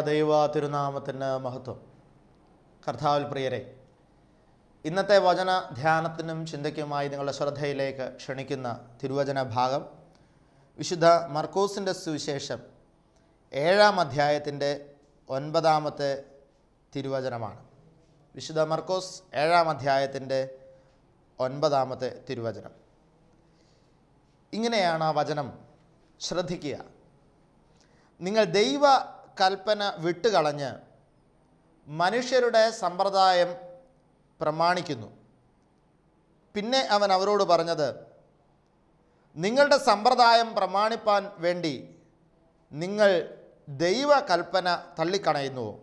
ദൈവ തിരുനാമത്തിന് മഹത്വം. കർത്താവിൽ പ്രിയരെ, ഇന്നത്തെ വചന ധ്യാനത്തിനും ചിന്തയ്ക്കുമായി നിങ്ങളുടെ ശ്രദ്ധയിലേക്ക് ക്ഷണിക്കുന്ന തിരുവചന ഭാഗം വിശുദ്ധ മർക്കോസിൻ്റെ സുവിശേഷം 7-ാം അധ്യായത്തിൻ്റെ 9-ാമത്തെ തിരുവചനമാണ്. വിശുദ്ധ മർക്കോസ് 7-ാം അധ്യായത്തിൻ്റെ 9-ാമത്തെ തിരുവചനം. ഇങ്ങനെയാണ് ആ വചനം. ശ്രദ്ധിക്കുക. നിങ്ങൾ ദൈവ കൽപ്പന വിട്ടുകളഞ്ഞ് മനുഷ്യരുടെ സമ്പ്രദായം പ്രമാണിക്കുന്നു. പിന്നെ അവൻ അവരോട് പറഞ്ഞത്, നിങ്ങളുടെ സമ്പ്രദായം പ്രമാണിപ്പാൻ വേണ്ടി നിങ്ങൾ ദൈവ കൽപ്പന തള്ളിക്കളയുന്നുവോ?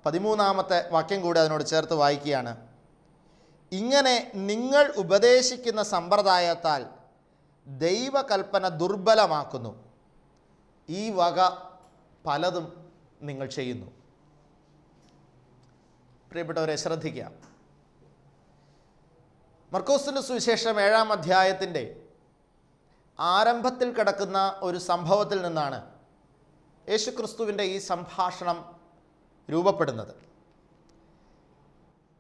13-ാമത്തെ വാക്യം കൂടി അതിനോട് ചേർത്ത് വായിക്കുകയാണ്. ഇങ്ങനെ നിങ്ങൾ ഉപദേശിക്കുന്ന സമ്പ്രദായത്താൽ ദൈവകൽപ്പന ദുർബലമാക്കുന്നു. ഈ വക പലതും നിങ്ങൾ ചെയ്യുന്നു. പ്രിയപ്പെട്ടവരെ, ശ്രദ്ധിക്കുക. മർക്കോസിൻ്റെ സുവിശേഷം 7-ാം അധ്യായത്തിൻ്റെ ആരംഭത്തിൽ കിടക്കുന്ന ഒരു സംഭവത്തിൽ നിന്നാണ് യേശുക്രിസ്തുവിൻ്റെ ഈ സംഭാഷണം രൂപപ്പെടുന്നത്.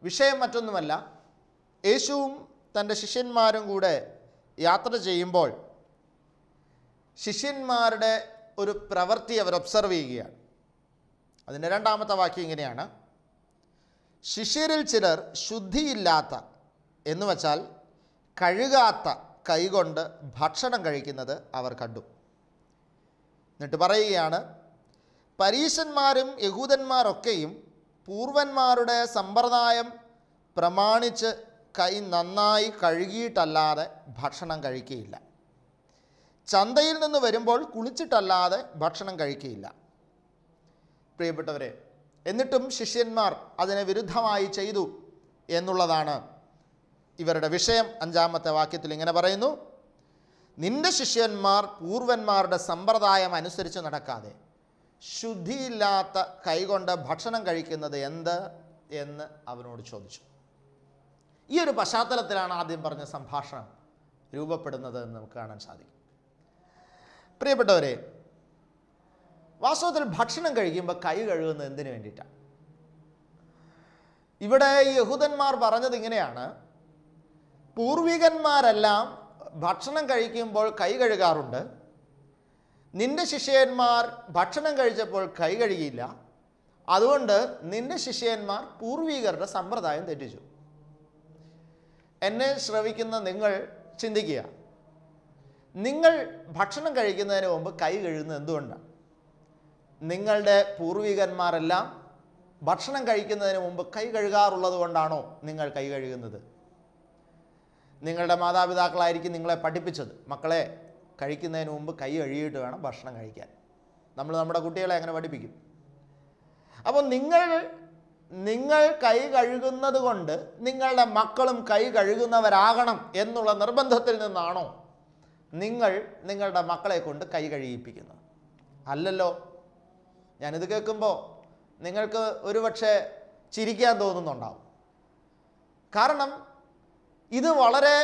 വിഷയം മറ്റൊന്നുമല്ല, യേശുവും തൻ്റെ ശിഷ്യന്മാരും കൂടെ യാത്ര ചെയ്യുമ്പോൾ ശിഷ്യന്മാരുടെ ഒരു പ്രവൃത്തി അവർ ഒബ്സർവ് ചെയ്യുകയാണ്. അതിൻ്റെ 2-ാമത്തെ വാക്യം ഇങ്ങനെയാണ്: ശിഷ്യരിൽ ചിലർ ശുദ്ധിയില്ലാത്ത എന്ന് വച്ചാൽ കഴുകാത്ത കൈകൊണ്ട് ഭക്ഷണം കഴിക്കുന്നത് അവർ കണ്ടു. എന്നിട്ട് പറയുകയാണ്, പരീശന്മാരും യഹൂദന്മാരൊക്കെയും പൂർവന്മാരുടെ സമ്പ്രദായം പ്രമാണിച്ച് കൈ നന്നായി കഴുകിയിട്ടല്ലാതെ ഭക്ഷണം കഴിക്കുകയില്ല. ചന്തയിൽ നിന്ന് വരുമ്പോൾ കുളിച്ചിട്ടല്ലാതെ ഭക്ഷണം കഴിക്കുകയില്ല. പ്രിയപ്പെട്ടവരെ, എന്നിട്ടും ശിഷ്യന്മാർ അതിനെ വിരുദ്ധമായി ചെയ്തു എന്നുള്ളതാണ് ഇവരുടെ വിഷയം. 5-ാമത്തെ വാക്യത്തിൽ ഇങ്ങനെ പറയുന്നു: നിന്റെ ശിഷ്യന്മാർ പൂർവന്മാരുടെ സമ്പ്രദായം അനുസരിച്ച് നടക്കാതെ ശുദ്ധിയില്ലാത്ത കൈകൊണ്ട് ഭക്ഷണം കഴിക്കുന്നത് എന്ത് എന്ന് അവനോട് ചോദിച്ചു. ഈ ഒരു പശ്ചാത്തലത്തിലാണ് ആദ്യം പറഞ്ഞ സംഭാഷണം രൂപപ്പെടുന്നത് എന്ന് നമുക്ക് കാണാൻ സാധിക്കും. പ്രിയപ്പെട്ടവരെ, വാസ്തവത്തിൽ ഭക്ഷണം കഴിക്കുമ്പോൾ കൈ കഴുകുന്നത് എന്തിനു വേണ്ടിയിട്ടാണ്? ഇവിടെ യഹൂദന്മാർ പറഞ്ഞത് ഇങ്ങനെയാണ്: പൂർവികന്മാരെല്ലാം ഭക്ഷണം കഴിക്കുമ്പോൾ കൈ കഴുകാറുണ്ട്, നിന്റെ ശിഷ്യന്മാർ ഭക്ഷണം കഴിച്ചപ്പോൾ കൈ കഴുകിയില്ല, അതുകൊണ്ട് നിന്റെ ശിഷ്യന്മാർ പൂർവികരുടെ സമ്പ്രദായം തെറ്റിച്ചു. എന്നെ ശ്രവിക്കുന്ന നിങ്ങൾ ചിന്തിക്കുക, നിങ്ങൾ ഭക്ഷണം കഴിക്കുന്നതിന് മുമ്പ് കൈ കഴുകുന്നത് എന്തുകൊണ്ടാണ്? നിങ്ങളുടെ പൂർവികന്മാരെല്ലാം ഭക്ഷണം കഴിക്കുന്നതിന് മുമ്പ് കൈ കഴുകാറുള്ളത് കൊണ്ടാണോ നിങ്ങൾ കൈ കഴുകുന്നത്? നിങ്ങളുടെ മാതാപിതാക്കളായിരിക്കും നിങ്ങളെ പഠിപ്പിച്ചത്, മക്കളെ കഴിക്കുന്നതിന് മുമ്പ് കൈ കഴുകിയിട്ട് വേണം ഭക്ഷണം കഴിക്കാൻ. നമ്മൾ നമ്മുടെ കുട്ടികളെ അങ്ങനെ പഠിപ്പിക്കും. അപ്പോൾ നിങ്ങൾ കൈ കഴുകുന്നത് കൊണ്ട് നിങ്ങളുടെ മക്കളും കൈ കഴുകുന്നവരാകണം എന്നുള്ള നിർബന്ധത്തിൽ നിന്നാണോ നിങ്ങൾ നിങ്ങളുടെ മക്കളെ കൊണ്ട് കൈ കഴുകിപ്പിക്കുന്നത്? അല്ലല്ലോ. ഞാനിത് കേൾക്കുമ്പോൾ നിങ്ങൾക്ക് ഒരുപക്ഷെ ചിരിക്കാൻ തോന്നുന്നുണ്ടാവും. കാരണം ഇത് വളരെ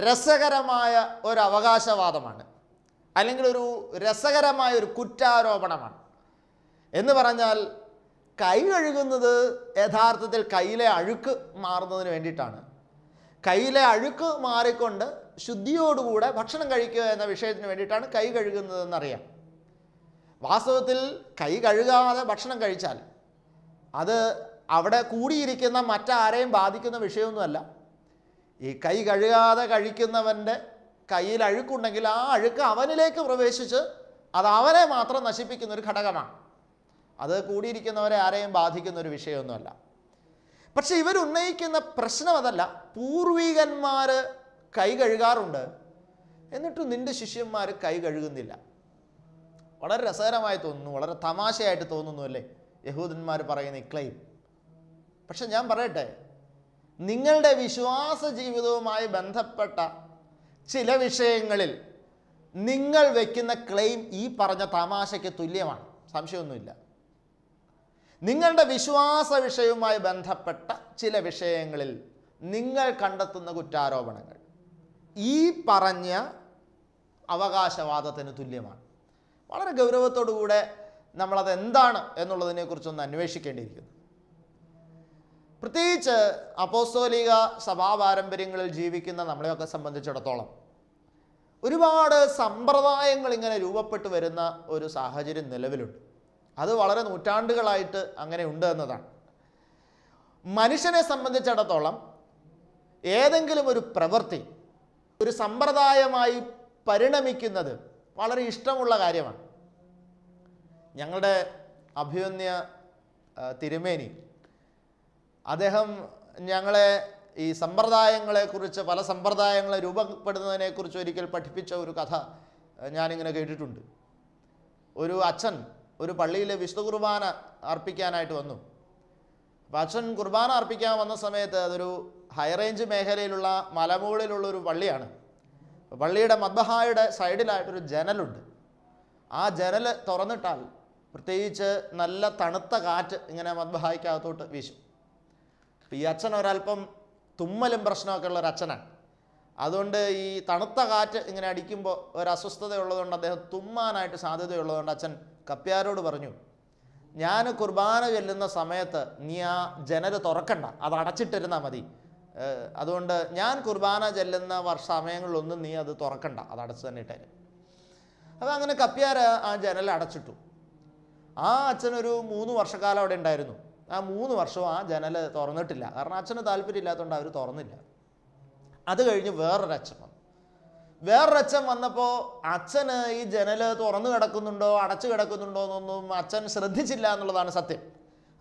രസകരമായ ഒരു അവകാശവാദമാണ്, അല്ലെങ്കിൽ ഒരു രസകരമായ ഒരു കുറ്റാരോപണമാണ്. എന്ന് പറഞ്ഞാൽ കൈ കഴുകുന്നത് യഥാർത്ഥത്തിൽ കയ്യിലെ അഴുക്ക് മാറുന്നതിന് വേണ്ടിയിട്ടാണ്. കയ്യിലെ അഴുക്ക് മാറിക്കൊണ്ട് ശുദ്ധിയോടുകൂടെ ഭക്ഷണം കഴിക്കുക എന്ന വിഷയത്തിന് വേണ്ടിയിട്ടാണ് കൈ കഴുകുന്നതെന്നറിയാം. വാസ്തവത്തിൽ കൈ കഴുകാതെ ഭക്ഷണം കഴിച്ചാൽ അത് അവിടെ കൂടിയിരിക്കുന്ന മറ്റാരെയും ബാധിക്കുന്ന വിഷയമൊന്നുമല്ല. ഈ കൈ കഴുകാതെ കഴിക്കുന്നവൻ്റെ കയ്യിൽ അഴുക്കുണ്ടെങ്കിൽ ആ അഴുക്ക് അവനിലേക്ക് പ്രവേശിച്ച് അത് അവനെ മാത്രം നശിപ്പിക്കുന്ന ഒരു ഘടകമാണ്. അത് കൂടിയിരിക്കുന്നവരെ ആരെയും ബാധിക്കുന്ന ഒരു വിഷയമൊന്നുമല്ല. പക്ഷെ ഇവരുന്നയിക്കുന്ന പ്രശ്നം അതല്ല. പൂർവികന്മാർ കൈ കഴുകാറുണ്ട്, എന്നിട്ടും നിന്റെ ശിഷ്യന്മാർ കൈ കഴുകുന്നില്ല. വളരെ രസകരമായി തോന്നുന്നു, വളരെ തമാശയായിട്ട് തോന്നുന്നു അല്ലേ യഹൂദന്മാർ പറയുന്ന ഈ ക്ലെയിം? പക്ഷെ ഞാൻ പറയട്ടെ, നിങ്ങളുടെ വിശ്വാസ ജീവിതവുമായി ബന്ധപ്പെട്ട ചില വിഷയങ്ങളിൽ നിങ്ങൾ വയ്ക്കുന്ന ക്ലെയിം ഈ പറഞ്ഞ തമാശയ്ക്ക് തുല്യമാണ്, സംശയമൊന്നുമില്ല. നിങ്ങളുടെ വിശ്വാസ വിഷയവുമായി ബന്ധപ്പെട്ട ചില വിഷയങ്ങളിൽ നിങ്ങൾ കണ്ടെത്തുന്ന കുറ്റാരോപണങ്ങൾ ഈ പറഞ്ഞ അവകാശവാദത്തിന് തുല്യമാണ്. വളരെ ഗൗരവത്തോടുകൂടെ നമ്മളത് എന്താണ് എന്നുള്ളതിനെക്കുറിച്ചൊന്ന് അന്വേഷിക്കേണ്ടിയിരിക്കുന്നു. പ്രത്യേകിച്ച് അപ്പോസ്തോലിക സഭാ പാരമ്പര്യങ്ങളിൽ ജീവിക്കുന്ന നമ്മളെയൊക്കെ സംബന്ധിച്ചിടത്തോളം ഒരുപാട് സമ്പ്രദായങ്ങൾ ഇങ്ങനെ രൂപപ്പെട്ടു വരുന്ന ഒരു സാഹചര്യം നിലവിലുണ്ട്. അത് വളരെ നൂറ്റാണ്ടുകളായിട്ട് അങ്ങനെ ഉണ്ട് എന്നതാണ്. മനുഷ്യനെ സംബന്ധിച്ചിടത്തോളം ഏതെങ്കിലും ഒരു പ്രവൃത്തി ഒരു സമ്പ്രദായമായി പരിണമിക്കുന്നത് വളരെ ഇഷ്ടമുള്ള കാര്യമാണ്. ഞങ്ങളുടെ അഭിമന്യ തിരുമേനി അദ്ദേഹം ഞങ്ങളെ ഈ സമ്പ്രദായങ്ങളെക്കുറിച്ച്, പല സമ്പ്രദായങ്ങളെ രൂപപ്പെടുന്നതിനെക്കുറിച്ച് ഒരിക്കൽ പഠിപ്പിച്ച ഒരു കഥ ഞാനിങ്ങനെ കേട്ടിട്ടുണ്ട്. ഒരു അച്ഛൻ ഒരു പള്ളിയിൽ വിശുദ്ധ കുർബാന അർപ്പിക്കാനായിട്ട് വന്നു. അപ്പോൾ അച്ഛൻ കുർബാന അർപ്പിക്കാൻ വന്ന സമയത്ത് അതൊരു ഹൈ റേഞ്ച് മേഖലയിലുള്ള മലമുകളിലുള്ളൊരു പള്ളിയാണ്. പള്ളിയുടെ മദ്ബഹായുടെ സൈഡിലായിട്ടൊരു ജനലുണ്ട്. ആ ജനൽ തുറന്നിട്ടാൽ പ്രത്യേകിച്ച് നല്ല തണുത്ത കാറ്റ് ഇങ്ങനെ മദ്ബഹായ്ക്കകത്തോട്ട് വീശും. ഈ അച്ഛൻ ഒരല്പം തുമ്മലും പ്രശ്നമൊക്കെ ഉള്ള ഒരു അച്ഛനാണ്. അതുകൊണ്ട് ഈ തണുത്ത കാറ്റ് ഇങ്ങനെ അടിക്കുമ്പോൾ ഒരു അസ്വസ്ഥതയുള്ളതുകൊണ്ട് അദ്ദേഹം തുമ്മാനായിട്ട് സാധ്യതയുള്ളതുകൊണ്ട് അച്ഛൻ കപ്പ്യാരോട് പറഞ്ഞു, ഞാൻ കുർബാന ചെല്ലുന്ന സമയത്ത് നീ ആ ജനൽ തുറക്കണ്ട, അത് അടച്ചിട്ടിരുന്നാൽ മതി. അതുകൊണ്ട് ഞാൻ കുർബാന ചെല്ലുന്ന സമയങ്ങളിലൊന്നും നീ അത് തുറക്കണ്ട, അത് അടച്ചു തന്നെ ഇട്ടേരും. അപ്പോൾ അങ്ങനെ കപ്പ്യാർ ആ ജനൽ അടച്ചിട്ടു. ആ അച്ഛനൊരു 3 വർഷക്കാലം അവിടെ ഉണ്ടായിരുന്നു. ആ 3 വർഷവും ആ ജനൽ തുറന്നിട്ടില്ല. കാരണം അച്ഛന് താല്പര്യമില്ലാത്തതുകൊണ്ട് അവർ തുറന്നില്ല. അത് കഴിഞ്ഞ് വേറൊരച്ഛൻ വന്നപ്പോൾ അച്ഛന് ഈ ജനൽ തുറന്നു കിടക്കുന്നുണ്ടോ അടച്ചു കിടക്കുന്നുണ്ടോ എന്നൊന്നും അച്ഛൻ ശ്രദ്ധിച്ചില്ല എന്നുള്ളതാണ് സത്യം.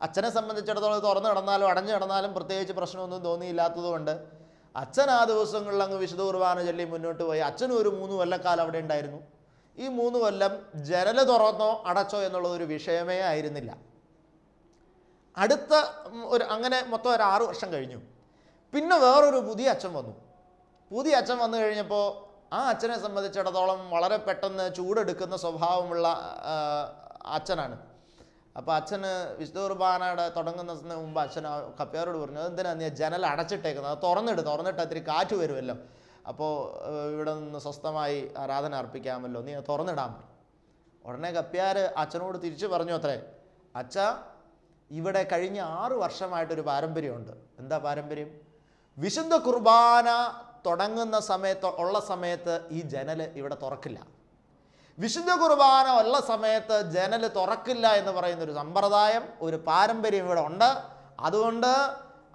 അച്ഛനെ സംബന്ധിച്ചിടത്തോളം തുറന്നു കിടന്നാലും അടഞ്ഞു കിടന്നാലും പ്രത്യേകിച്ച് പ്രശ്നമൊന്നും തോന്നിയില്ലാത്തതുകൊണ്ട് അച്ഛൻ ആ ദിവസങ്ങളിൽ അങ്ങ് വിശുദ്ധ കുർബാന ചൊല്ലി മുന്നോട്ട് പോയി. അച്ഛനും ഒരു 3 കൊല്ലക്കാലം അവിടെ ഉണ്ടായിരുന്നു. ഈ 3 കൊല്ലം ജനൽ തുറന്നോ അടച്ചോ എന്നുള്ളതൊരു വിഷയമേ ആയിരുന്നില്ല. അങ്ങനെ മൊത്തം ഒരു 6 വർഷം കഴിഞ്ഞു. പിന്നെ വേറൊരു പുതിയ അച്ഛൻ വന്നു. പുതിയ അച്ഛൻ വന്നു കഴിഞ്ഞപ്പോൾ ആ അച്ഛനെ സംബന്ധിച്ചിടത്തോളം വളരെ പെട്ടെന്ന് ചൂടെടുക്കുന്ന സ്വഭാവമുള്ള അച്ഛനാണ്. അപ്പോൾ അച്ഛന് വിശുദ്ധ കുർബാനയുടെ തുടങ്ങുന്നതിന് മുമ്പ് അച്ഛൻ കപ്പ്യാരോട് പറഞ്ഞു, അതെന്തിനാണ് നീ ജനൽ അടച്ചിട്ടേക്കുന്നത്, അത് തുറന്നിട്ട് ഇത്തിരി കാറ്റ് വരുമല്ലോ, അപ്പോൾ ഇവിടെ നിന്ന് സ്വസ്ഥമായി ആരാധന അർപ്പിക്കാമല്ലോ, നീ തുറന്നിടാൻ പറഞ്ഞു. ഉടനെ കപ്പ്യാർ അച്ഛനോട് തിരിച്ചു പറഞ്ഞു, അത്രേ, അച്ഛാ, ഇവിടെ കഴിഞ്ഞ 6 വർഷമായിട്ടൊരു പാരമ്പര്യമുണ്ട്. എന്താ പാരമ്പര്യം? വിശുദ്ധ കുർബാന തുടങ്ങുന്ന സമയത്ത് ഈ ജനൽ ഇവിടെ തുറക്കില്ല. വിശുദ്ധ കുർബാന ഉള്ള സമയത്ത് ജനൽ തുറക്കില്ല എന്ന് പറയുന്നൊരു സമ്പ്രദായം, ഒരു പാരമ്പര്യം ഇവിടെ ഉണ്ട്. അതുകൊണ്ട്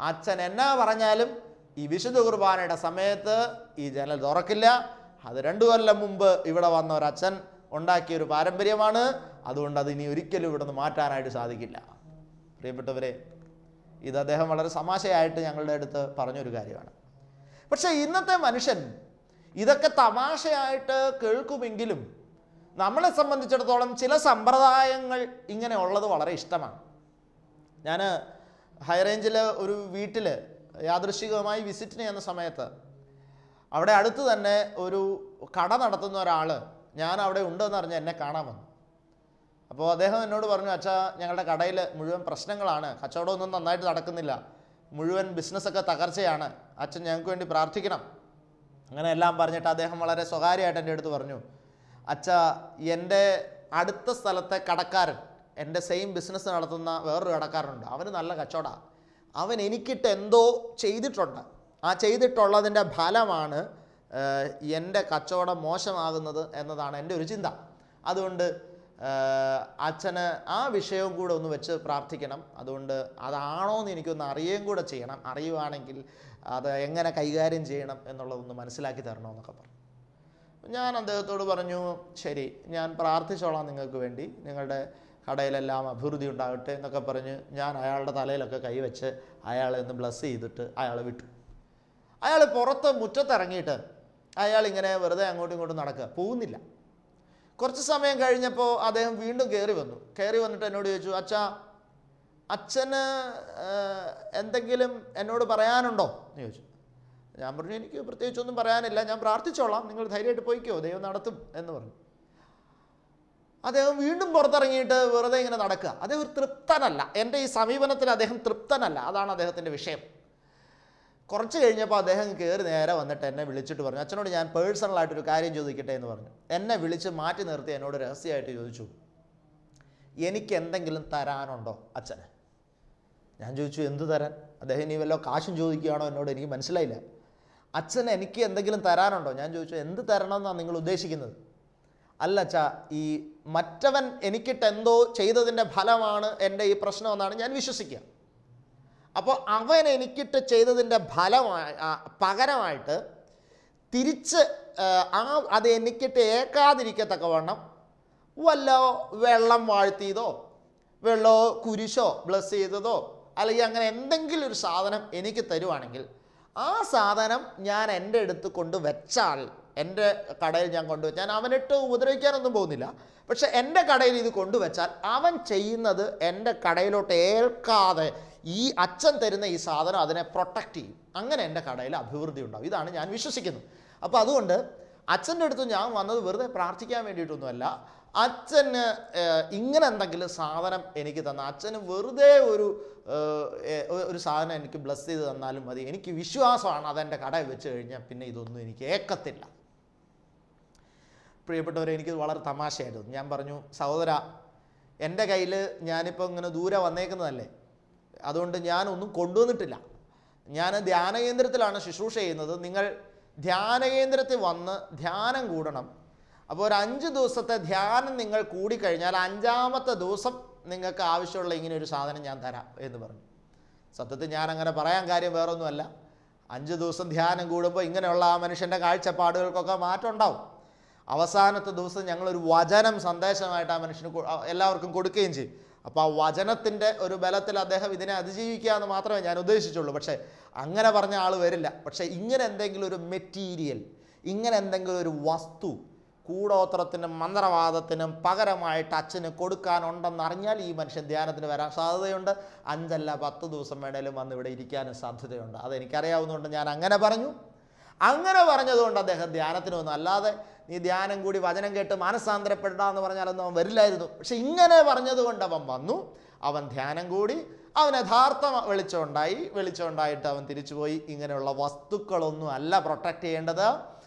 അച്ഛൻ എന്നാ പറഞ്ഞാലും ഈ വിശുദ്ധ കുർബാനയുടെ സമയത്ത് ഈ ജനൽ തുറക്കില്ല. അത് 2 കൊല്ലം മുമ്പ് ഇവിടെ വന്ന ഒരച്ഛൻ ഉണ്ടാക്കിയൊരു പാരമ്പര്യമാണ്. അതുകൊണ്ട് അതിനി ഒരിക്കലും ഇവിടെ നിന്ന് മാറ്റാനായിട്ട് സാധിക്കില്ല. പ്രിയപ്പെട്ടവരെ, ഇത് അദ്ദേഹം വളരെ തമാശയായിട്ട് ഞങ്ങളുടെ അടുത്ത് പറഞ്ഞൊരു കാര്യമാണ്. പക്ഷേ ഇന്നത്തെ മനുഷ്യൻ ഇതൊക്കെ തമാശയായിട്ട് കേൾക്കുമെങ്കിലും നമ്മളെ സംബന്ധിച്ചിടത്തോളം ചില സമ്പ്രദായങ്ങൾ ഇങ്ങനെ ഉള്ളത് വളരെ ഇഷ്ടമാണ്. ഞാൻ ഹൈ റേഞ്ചിൽ ഒരു വീട്ടിൽ യാദൃശ്ചികമായി വിസിറ്റിന് ചെയ്യുന്ന സമയത്ത് അവിടെ അടുത്ത് തന്നെ ഒരു കട നടത്തുന്ന ഒരാൾ ഞാൻ അവിടെ ഉണ്ടെന്ന് അറിഞ്ഞ് എന്നെ കാണാൻ വന്നു. അപ്പോൾ അദ്ദേഹം എന്നോട് പറഞ്ഞു, അച്ഛാ, ഞങ്ങളുടെ കടയിൽ മുഴുവൻ പ്രശ്നങ്ങളാണ്, കച്ചവടമൊന്നും നന്നായിട്ട് നടക്കുന്നില്ല, മുഴുവൻ ബിസിനസ്സൊക്കെ തകർച്ചയാണ്, അച്ഛൻ ഞങ്ങൾക്ക് വേണ്ടി പ്രാർത്ഥിക്കണം. അങ്ങനെ എല്ലാം പറഞ്ഞിട്ട് അദ്ദേഹം വളരെ സ്വകാര്യമായിട്ട് എൻ്റെ അടുത്ത് പറഞ്ഞു, അച്ഛാ, എൻ്റെ അടുത്ത സ്ഥലത്തെ കടക്കാരൻ, എൻ്റെ സെയിം ബിസിനസ് നടത്തുന്ന വേറൊരു കടക്കാരനുണ്ട്, അവന് നല്ല കച്ചവടമാണ്, അവൻ എനിക്കിട്ട് എന്തോ ചെയ്തിട്ടുണ്ട്, ആ ചെയ്തിട്ടുള്ളതിൻ്റെ ഫലമാണ് എൻ്റെ കച്ചവടം മോശമാകുന്നത് എന്നതാണ് എൻ്റെ ഒരു ചിന്ത. അതുകൊണ്ട് അച്ഛന് ആ വിഷയവും കൂടെ ഒന്ന് വെച്ച് പ്രാർത്ഥിക്കണം. അതുകൊണ്ട് അതാണോ എന്ന് എനിക്കൊന്ന് അറിയുകയും കൂടെ ചെയ്യണം. അറിയുവാണെങ്കിൽ അത് എങ്ങനെ കൈകാര്യം ചെയ്യണം എന്നുള്ളതൊന്ന് മനസ്സിലാക്കി തരണമെന്നൊക്കെ പറഞ്ഞു. ഞാൻ അദ്ദേഹത്തോട് പറഞ്ഞു, ശരി, ഞാൻ പ്രാർത്ഥിച്ചോളാം നിങ്ങൾക്ക് വേണ്ടി, നിങ്ങളുടെ കടയിലെല്ലാം അഭിവൃദ്ധി ഉണ്ടാകട്ടെ എന്നൊക്കെ പറഞ്ഞ് ഞാൻ അയാളുടെ തലയിലൊക്കെ കൈവച്ച് അയാളെ ഒന്ന് ബ്ലസ് ചെയ്തിട്ട് അയാളെ വിട്ടു. അയാൾ പുറത്ത് മുറ്റത്തിറങ്ങിയിട്ട് അയാളിങ്ങനെ വെറുതെ അങ്ങോട്ടും ഇങ്ങോട്ടും നടക്കുക, പോകുന്നില്ല. കുറച്ച് സമയം കഴിഞ്ഞപ്പോൾ അദ്ദേഹം വീണ്ടും കയറി വന്നിട്ട് എന്നോട് ചോദിച്ചു, അച്ഛാ, അച്ഛന് എന്തെങ്കിലും എന്നോട് പറയാനുണ്ടോ എന്ന് ചോദിച്ചു. ഞാൻ പറഞ്ഞു, എനിക്ക് പ്രത്യേകിച്ചൊന്നും പറയാനില്ല, ഞാൻ പ്രാർത്ഥിച്ചോളാം, നിങ്ങൾ ധൈര്യമായിട്ട് പോയിക്കോ, ദൈവം നടത്തും എന്ന് പറഞ്ഞു. അദ്ദേഹം വീണ്ടും പുറത്തിറങ്ങിയിട്ട് വെറുതെ ഇങ്ങനെ നടക്കുക. അദ്ദേഹം ഒരു തൃപ്തനല്ല, എൻ്റെ ഈ സമീപനത്തിൽ അദ്ദേഹം തൃപ്തനല്ല, അതാണ് അദ്ദേഹത്തിൻ്റെ വിഷയം. കുറച്ച് കഴിഞ്ഞപ്പോൾ അദ്ദേഹം കയറി നേരെ വന്നിട്ട് എന്നെ വിളിച്ചിട്ട് പറഞ്ഞു, അച്ഛനോട് ഞാൻ പേഴ്സണലായിട്ടൊരു കാര്യം ചോദിക്കട്ടെ എന്ന് പറഞ്ഞു. എന്നെ വിളിച്ച് മാറ്റി നിർത്തി എന്നോട് രഹസ്യമായിട്ട് ചോദിച്ചു, എനിക്ക് എന്തെങ്കിലും തരാനുണ്ടോ അച്ഛന്? ഞാൻ ചോദിച്ചു, എന്ത് തരാൻ? അദ്ദേഹം ഇനി വല്ലോ കാശും ചോദിക്കുകയാണോ എന്നോട്? എനിക്ക് മനസ്സിലായില്ല. അച്ഛൻ എനിക്ക് എന്തെങ്കിലും തരാനുണ്ടോ? ഞാൻ ചോദിച്ചു, എന്ത് തരണമെന്നാണ് നിങ്ങൾ ഉദ്ദേശിക്കുന്നത്? അല്ല അച്ഛാ, ഈ മറ്റവൻ എനിക്കിട്ട് എന്തോ ചെയ്തതിൻ്റെ ഫലമാണ് എൻ്റെ ഈ പ്രശ്നമെന്നാണ് ഞാൻ വിശ്വസിക്കുക. അപ്പോൾ അവൻ എനിക്കിട്ട് ചെയ്തതിൻ്റെ പകരമായിട്ട് തിരിച്ച് അത് എനിക്കിട്ട് ഏക്കാതിരിക്കത്തക്കവണ്ണം വല്ല വെള്ളം വാഴ്ത്തിയതോ വെള്ളമോ കുരിശോ ബ്ലസ് ചെയ്തതോ അല്ലെങ്കിൽ അങ്ങനെ എന്തെങ്കിലും ഒരു സാധനം എനിക്ക് തരുവാണെങ്കിൽ ആ സാധനം ഞാൻ എൻ്റെ അടുത്ത് കൊണ്ടുവച്ചാൽ, എൻ്റെ കടയിൽ ഞാൻ കൊണ്ടുവച്ചാൽ, ഞാൻ അവനിട്ട് ഉപദ്രവിക്കാനൊന്നും പോകുന്നില്ല, പക്ഷെ എൻ്റെ കടയിൽ ഇത് കൊണ്ടുവച്ചാൽ അവൻ ചെയ്യുന്നത് എൻ്റെ കടയിലോട്ട് ഏൽക്കാതെ ഈ അച്ഛൻ തരുന്ന ഈ സാധനം അതിനെ പ്രൊട്ടക്റ്റ് ചെയ്യും. അങ്ങനെ എൻ്റെ കടയിൽ അഭിവൃദ്ധി ഉണ്ടാവും. ഇതാണ് ഞാൻ വിശ്വസിക്കുന്നത്. അപ്പോൾ അതുകൊണ്ട് അച്ഛൻ്റെ അടുത്ത് ഞാൻ വന്നത് വെറുതെ പ്രാർത്ഥിക്കാൻ വേണ്ടിയിട്ടൊന്നുമല്ല. അച്ഛന് ഇങ്ങനെ എന്തെങ്കിലും സാധനം എനിക്ക് തന്ന, അച്ഛന് വെറുതെ ഒരു സാധനം എനിക്ക് ബ്ലസ് ചെയ്ത് തന്നാലും മതി, എനിക്ക് വിശ്വാസമാണ് അതെൻ്റെ കടയിൽ വെച്ച് കഴിഞ്ഞാൽ പിന്നെ ഇതൊന്നും എനിക്ക് ഏക്കത്തില്ല. പ്രിയപ്പെട്ടവരെ, എനിക്കിത് വളരെ തമാശയായിരുന്നു. ഞാൻ പറഞ്ഞു, സഹോദര, എൻ്റെ കയ്യിൽ ഞാനിപ്പോൾ ഇങ്ങനെ ദൂരെ വന്നേക്കുന്നതല്ലേ, അതുകൊണ്ട് ഞാനൊന്നും കൊണ്ടുവന്നിട്ടില്ല. ഞാൻ ധ്യാനകേന്ദ്രത്തിലാണ് ശുശ്രൂഷ ചെയ്യുന്നത്. നിങ്ങൾ ധ്യാനകേന്ദ്രത്തിൽ വന്ന് ധ്യാനം കൂടണം. അപ്പോൾ ഒരു 5 ദിവസത്തെ ധ്യാനം നിങ്ങൾ കൂടിക്കഴിഞ്ഞാൽ 5-ാമത്തെ ദിവസം നിങ്ങൾക്ക് ആവശ്യമുള്ള ഇങ്ങനെ ഒരു സാധനം ഞാൻ തരാം എന്ന് പറഞ്ഞു. സത്യത്തിൽ ഞാൻ അങ്ങനെ പറയാൻ കാര്യം വേറൊന്നുമല്ല. 5 ദിവസം ധ്യാനം കൂടുമ്പോൾ ഇങ്ങനെയുള്ള ആ മനുഷ്യൻ്റെ കാഴ്ചപ്പാടുകൾക്കൊക്കെ മാറ്റം ഉണ്ടാവും. അവസാനത്തെ ദിവസം ഞങ്ങളൊരു വചനം സന്ദേശമായിട്ട് ആ മനുഷ്യന് എല്ലാവർക്കും കൊടുക്കുകയും ചെയ്യും. അപ്പോൾ ആ വചനത്തിൻ്റെ ഒരു ബലത്തിൽ അദ്ദേഹം ഇതിനെ അതിജീവിക്കുക എന്ന് മാത്രമേ ഞാൻ ഉദ്ദേശിച്ചുള്ളൂ. പക്ഷേ അങ്ങനെ പറഞ്ഞ ആൾ വരില്ല. പക്ഷേ ഇങ്ങനെ എന്തെങ്കിലും ഒരു മെറ്റീരിയൽ, ഇങ്ങനെ എന്തെങ്കിലും ഒരു വസ്തു കൂടോത്രത്തിനും മന്ത്രവാദത്തിനും പകരമായിട്ട് അച്ഛന് കൊടുക്കാനുണ്ടെന്നറിഞ്ഞാൽ ഈ മനുഷ്യൻ ധ്യാനത്തിന് വരാൻ സാധ്യതയുണ്ട്. 5 അല്ല 10 ദിവസം വേണേലും വന്ന് ഇവിടെ ഇരിക്കാനും സാധ്യതയുണ്ട്. അതെനിക്കറിയാവുന്നതുകൊണ്ട് ഞാൻ അങ്ങനെ പറഞ്ഞു. അങ്ങനെ പറഞ്ഞതുകൊണ്ട് അദ്ദേഹം ധ്യാനത്തിന് വന്നു. അല്ലാതെ നീ ധ്യാനം കൂടി വചനം കേട്ട് മാനസാന്തരപ്പെടാന്ന് പറഞ്ഞാലൊന്നും അവൻ വരില്ലായിരുന്നു. പക്ഷെ ഇങ്ങനെ പറഞ്ഞതുകൊണ്ട് അവൻ വന്നു, അവൻ ധ്യാനം കൂടി, അവൻ യഥാർത്ഥ വെളിച്ചമുണ്ടായിട്ട് അവൻ തിരിച്ചുപോയി. ഇങ്ങനെയുള്ള വസ്തുക്കളൊന്നും അല്ല പ്രൊട്ടക്റ്റ് ചെയ്യേണ്ടത്,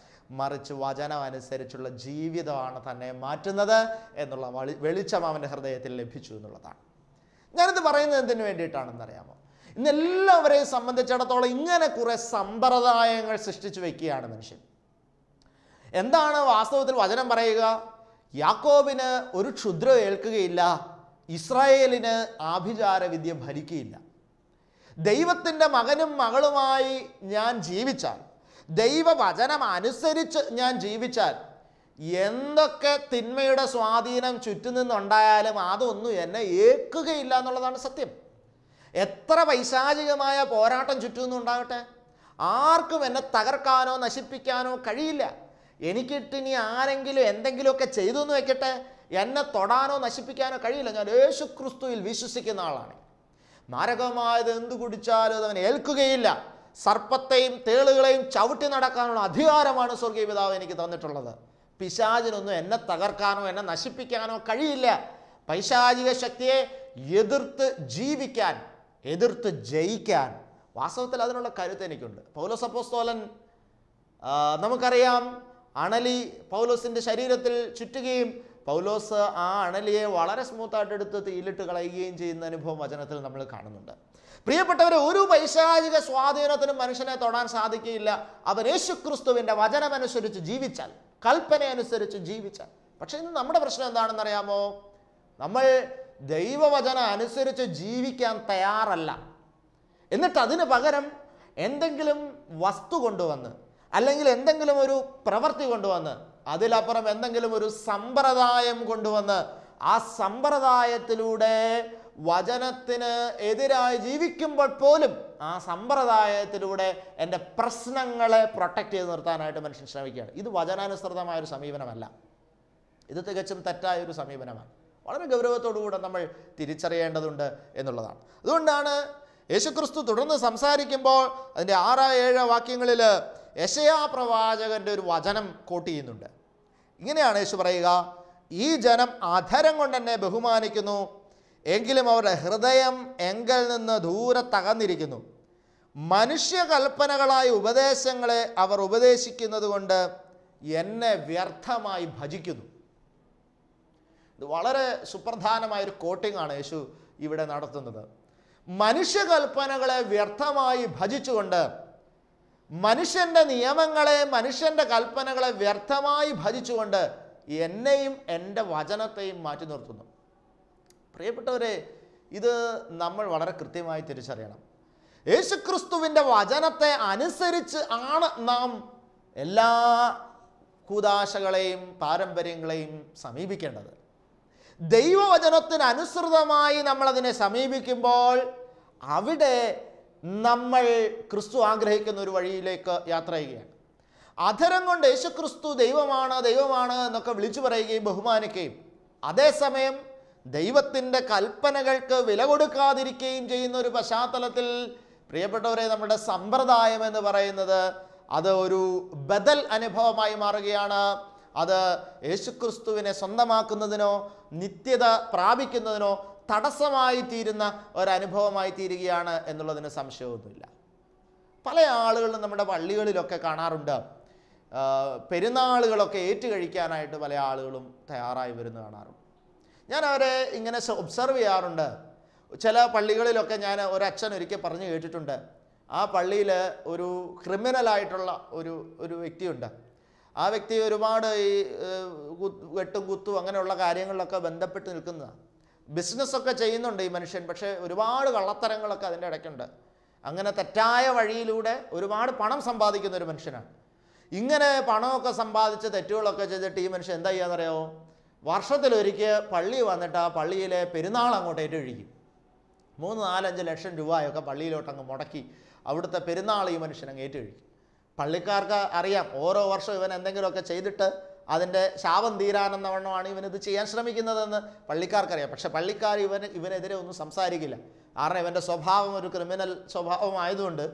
മറിച്ച് വചനം അനുസരിച്ചുള്ള ജീവിതമാണ് തന്നെ മാറ്റുന്നത് എന്നുള്ള വെളിച്ചം അവൻ്റെ ഹൃദയത്തിൽ ലഭിച്ചു എന്നുള്ളതാണ്. ഞാനിത് പറയുന്നത് എന്തിനു വേണ്ടിയിട്ടാണെന്നറിയാമോ? ഇന്നെല്ലാവരെയും സംബന്ധിച്ചിടത്തോളം ഇങ്ങനെ കുറേ സമ്പ്രദായങ്ങൾ സൃഷ്ടിച്ചു വെക്കുകയാണ് മനുഷ്യൻ. എന്താണ് വാസ്തവത്തിൽ വചനം പറയുക? യാക്കോബിന് ഒരു ക്ഷുദ്രം ഏൽക്കുകയില്ല, ഇസ്രായേലിന് ആഭിചാരവിദ്യ ഭരിക്കുകയില്ല. ദൈവത്തിൻ്റെ മകനും മകളുമായി ഞാൻ ജീവിച്ചാൽ, ദൈവവചനം അനുസരിച്ച് ഞാൻ ജീവിച്ചാൽ, എന്തൊക്കെ തിന്മയുടെ സ്വാധീനം ചുറ്റും നിന്നുണ്ടായാലും അതൊന്നും എന്നെ ഏൽക്കുകയില്ല എന്നുള്ളതാണ് സത്യം. എത്ര പൈശാചികമായ പോരാട്ടം ചുറ്റും നിന്നുണ്ടാകട്ടെ, ആർക്കും എന്നെ തകർക്കാനോ നശിപ്പിക്കാനോ കഴിയില്ല. എനിക്കിട്ടിനി ആരെങ്കിലും എന്തെങ്കിലുമൊക്കെ ചെയ്തു എന്ന് വെക്കട്ടെ, എന്നെ തൊടാനോ നശിപ്പിക്കാനോ കഴിയില്ല. ഞാൻ യേശു ക്രിസ്തുവിൽ വിശ്വസിക്കുന്ന ആളാണ്. മാരകമായത് എന്തു കുടിച്ചാലും അതവൻ ഏൽക്കുകയില്ല. സർപ്പത്തെയും തേളുകളെയും ചവിട്ടി നടക്കാനുള്ള അധികാരമാണ് സ്വർഗീയ പിതാവ് എനിക്ക് തന്നിട്ടുള്ളത്. പിശാചിനൊന്നും എന്നെ തകർക്കാനോ എന്നെ നശിപ്പിക്കാനോ കഴിയില്ല. പൈശാചിക ശക്തിയെ എതിർത്ത് ജീവിക്കാൻ, എതിർത്ത് ജയിക്കാൻ വാസ്തവത്തിൽ അതിനുള്ള കരുത്ത് എനിക്കുണ്ട്. പൗലോസ് അപ്പോസ്തലൻ, നമുക്കറിയാം, അണലി പൗലോസിൻ്റെ ശരീരത്തിൽ ചുറ്റുകയും പൗലോസ് ആ അണലിയെ വളരെ സ്മൂത്തായിട്ട് എടുത്ത് തീയിലിട്ട് കളയുകയും ചെയ്യുന്ന അനുഭവം വചനത്തിൽ നമ്മൾ കാണുന്നുണ്ട്. പ്രിയപ്പെട്ടവരെ, ഒരു പൈശാചിക സ്വാധീനത്തിനും മനുഷ്യനെ തൊടാൻ സാധിക്കുകയില്ല അവൻ യേശുക്രിസ്തുവിൻ്റെ വചനമനുസരിച്ച് ജീവിച്ചാൽ, കൽപ്പന അനുസരിച്ച് ജീവിച്ചാൽ. പക്ഷേ ഇന്ന് നമ്മുടെ പ്രശ്നം എന്താണെന്നറിയാമോ? നമ്മൾ ദൈവവചനം അനുസരിച്ച് ജീവിക്കാൻ തയ്യാറല്ല. എന്നിട്ട് അതിന് പകരം എന്തെങ്കിലും വസ്തു കൊണ്ടുവന്ന്, അല്ലെങ്കിൽ എന്തെങ്കിലും ഒരു പ്രവൃത്തി കൊണ്ടുവന്ന്, അതിലപ്പുറം എന്തെങ്കിലും ഒരു സമ്പ്രദായം കൊണ്ടുവന്ന് ആ സമ്പ്രദായത്തിലൂടെ വചനത്തിന് എതിരായി ജീവിക്കുമ്പോൾ പോലും ആ സമ്പ്രദായത്തിലൂടെ എൻ്റെ പ്രശ്നങ്ങളെ പ്രൊട്ടക്റ്റ് ചെയ്ത് നിർത്താനായിട്ട് മനുഷ്യൻ ശ്രമിക്കുകയാണ്. ഇത് വചനാനുസൃതമായൊരു സമീപനമല്ല, ഇത് തികച്ചും തെറ്റായൊരു സമീപനമാണ്. വളരെ ഗൗരവത്തോടുകൂടെ നമ്മൾ തിരിച്ചറിയേണ്ടതുണ്ട് എന്നുള്ളതാണ്. അതുകൊണ്ടാണ് യേശുക്രിസ്തു തുടർന്ന് സംസാരിക്കുമ്പോൾ അതിൻ്റെ 6-7 വാക്യങ്ങളിൽ യെശയ്യാ പ്രവാചകൻ്റെ ഒരു വചനം കോട്ട് ചെയ്യുന്നുണ്ട്. ഇങ്ങനെയാണ് യേശു പറയുക: ഈ ജനം അധരം കൊണ്ട് എന്നെ ബഹുമാനിക്കുന്നു, എങ്കിലും അവരുടെ ഹൃദയം എങ്കിൽ നിന്ന് ദൂരെ തകർന്നിരിക്കുന്നു. മനുഷ്യകൽപ്പനകളായ ഉപദേശങ്ങളെ അവർ ഉപദേശിക്കുന്നത് കൊണ്ട് എന്നെ വ്യർത്ഥമായി ഭജിക്കുന്നു. ഇത് വളരെ സുപ്രധാനമായൊരു കോട്ടിംഗ് ആണ് യേശു ഇവിടെ നടത്തുന്നത്. മനുഷ്യകൽപ്പനകളെ വ്യർത്ഥമായി ഭജിച്ചുകൊണ്ട്, മനുഷ്യൻ്റെ നിയമങ്ങളെ, മനുഷ്യൻ്റെ കൽപ്പനകളെ വ്യർത്ഥമായി ഭജിച്ചുകൊണ്ട് എന്നെയും എൻ്റെ വചനത്തെയും മാറ്റി നിർത്തുന്നു. പ്രിയപ്പെട്ടവരെ, ഇത് നമ്മൾ വളരെ കൃത്യമായി തിരിച്ചറിയണം. യേശുക്രിസ്തുവിൻ്റെ വചനത്തെ അനുസരിച്ച് ആണ് നാം എല്ലാ കൂദാശകളെയും പാരമ്പര്യങ്ങളെയും സമീപിക്കേണ്ടത്. ദൈവവചനത്തിന് അനുസൃതമായി നമ്മളതിനെ സമീപിക്കുമ്പോൾ അവിടെ നമ്മൾ ക്രിസ്തു ആഗ്രഹിക്കുന്ന ഒരു വഴിയിലേക്ക് യാത്ര ചെയ്യുകയാണ്. അധരം കൊണ്ട് യേശുക്രിസ്തു ദൈവമാണ് ദൈവമാണ് എന്നൊക്കെ വിളിച്ചു പറയുകയും ബഹുമാനിക്കുകയും അതേസമയം ദൈവത്തിൻ്റെ കൽപ്പനകൾക്ക് വില കൊടുക്കാതിരിക്കുകയും ചെയ്യുന്ന ഒരു പശ്ചാത്തലത്തിൽ പ്രിയപ്പെട്ടവരെ, നമ്മുടെ സമ്പ്രദായം എന്ന് പറയുന്നത് അത് ഒരു ബദൽ അനുഭവമായി മാറുകയാണ്. അത് യേശുക്രിസ്തുവിനെ സ്വന്തമാക്കുന്നതിനോ നിത്യത പ്രാപിക്കുന്നതിനോ തടസ്സമായി തീരുന്ന ഒരനുഭവമായി തീരുകയാണ് എന്നുള്ളതിന് സംശയമൊന്നുമില്ല. പല ആളുകളും നമ്മുടെ പള്ളികളിലൊക്കെ കാണാറുണ്ട്, പെരുന്നാളുകളൊക്കെ ഏറ്റുകഴിക്കാനായിട്ട് പല ആളുകളും തയ്യാറായി വരുന്നത് കാണാറുണ്ട്. ഞാൻ അവരെ ഇങ്ങനെ ഒബ്സർവ് ചെയ്യാറുണ്ട്. ചില പള്ളികളിലൊക്കെ ഞാൻ ഒരച്ഛൻ ഒരിക്കൽ പറഞ്ഞു കേട്ടിട്ടുണ്ട്, ആ പള്ളിയിൽ ഒരു ക്രിമിനലായിട്ടുള്ള ഒരു വ്യക്തിയുണ്ട്. ആ വ്യക്തി ഒരുപാട് ഈ വെട്ടും കുത്തും അങ്ങനെയുള്ള കാര്യങ്ങളിലൊക്കെ ബന്ധപ്പെട്ട് നിൽക്കുന്നതാണ്. ബിസിനസ്സൊക്കെ ചെയ്യുന്നുണ്ട് ഈ മനുഷ്യൻ, പക്ഷേ ഒരുപാട് കള്ളത്തരങ്ങളൊക്കെ അതിൻ്റെ ഇടയ്ക്കുണ്ട്. അങ്ങനെ തെറ്റായ വഴിയിലൂടെ ഒരുപാട് പണം സമ്പാദിക്കുന്ന ഒരു മനുഷ്യനാണ്. ഇങ്ങനെ പണമൊക്കെ സമ്പാദിച്ച് തെറ്റുകളൊക്കെ ചെയ്തിട്ട് ഈ മനുഷ്യൻ എന്താ ചെയ്യാന്നറിയാമോ? വർഷത്തിലൊരിക്കൽ പള്ളി വന്നിട്ട് ആ പള്ളിയിലെ പെരുന്നാൾ അങ്ങോട്ട് ഏറ്റുകഴിക്കും. 3-4-5 ലക്ഷം രൂപയൊക്കെ പള്ളിയിലോട്ടങ്ങ് മുടക്കി അവിടുത്തെ പെരുന്നാൾ ഈ മനുഷ്യൻ അങ്ങ് ഏറ്റുകഴിക്കും. പള്ളിക്കാർക്ക് അറിയാം ഓരോ വർഷം ഇവൻ എന്തെങ്കിലുമൊക്കെ ചെയ്തിട്ട് അതിൻ്റെ ശാപം തീരാനെന്ന വണ്ണമാണ് ഇവനിത് ചെയ്യാൻ ശ്രമിക്കുന്നതെന്ന് പള്ളിക്കാർക്കറിയാം. പക്ഷെ പള്ളിക്കാർ ഇവനെതിരെ ഒന്നും സംസാരിക്കില്ല. കാരണം ഇവൻ്റെ സ്വഭാവം ഒരു ക്രിമിനൽ സ്വഭാവമായതുകൊണ്ട്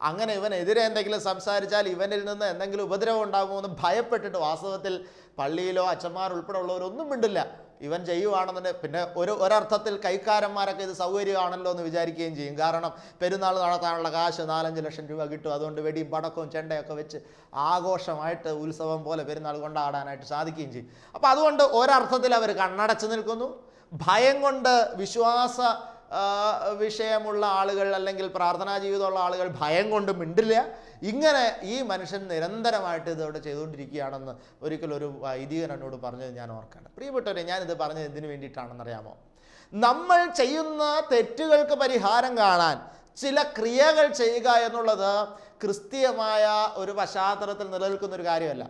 അങ്ങനെ ഇവനെതിരെ എന്തെങ്കിലും സംസാരിച്ചാൽ ഇവനിൽ നിന്ന് എന്തെങ്കിലും ഉപദ്രവം ഉണ്ടാകുമോ എന്ന് ഭയപ്പെട്ടിട്ട് വാസ്തവത്തിൽ പള്ളിയിലോ അച്ഛന്മാർ ഉൾപ്പെടെ ഉള്ളവരൊന്നും മിണ്ടില്ല. ഇവൻ ചെയ്യുവാണെന്നുണ്ട്. പിന്നെ ഒരർത്ഥത്തിൽ കൈക്കാരന്മാരൊക്കെ ഇത് സൗകര്യമാണല്ലോ എന്ന് വിചാരിക്കുകയും ചെയ്യും. കാരണം പെരുന്നാൾ നടത്താനുള്ള കാശ് 4-5 ലക്ഷം രൂപ കിട്ടും. അതുകൊണ്ട് വെടിയും പടക്കവും ചെണ്ടയൊക്കെ വെച്ച് ആഘോഷമായിട്ട് ഉത്സവം പോലെ പെരുന്നാൾ കൊണ്ടാടാനായിട്ട് സാധിക്കുകയും ചെയ്യും. അപ്പോൾ അതുകൊണ്ട് ഒരർത്ഥത്തിൽ അവർ കണ്ണടച്ച് നിൽക്കുന്നു. ഭയം കൊണ്ട് വിശ്വാസ വിഷയമുള്ള ആളുകൾ അല്ലെങ്കിൽ പ്രാർത്ഥനാ ജീവിതമുള്ള ആളുകൾ ഭയം കൊണ്ട് മിണ്ടില്ല. ഇങ്ങനെ ഈ മനുഷ്യൻ നിരന്തരമായിട്ട് ഇതോടെ ചെയ്തുകൊണ്ടിരിക്കുകയാണെന്ന് ഒരിക്കലൊരു വൈദികൻ എന്നോട് പറഞ്ഞത് ഞാൻ ഓർക്കാണ്. പ്രിയപ്പെട്ടവരെ, ഞാനിത് പറഞ്ഞത് എന്തിനു വേണ്ടിയിട്ടാണെന്നറിയാമോ? നമ്മൾ ചെയ്യുന്ന തെറ്റുകൾക്ക് പരിഹാരം കാണാൻ ചില ക്രിയകൾ ചെയ്യുക എന്നുള്ളത് ക്രിസ്തീയമായ ഒരു പശ്ചാത്തലത്തിൽ നിലനിൽക്കുന്ന ഒരു കാര്യമല്ല.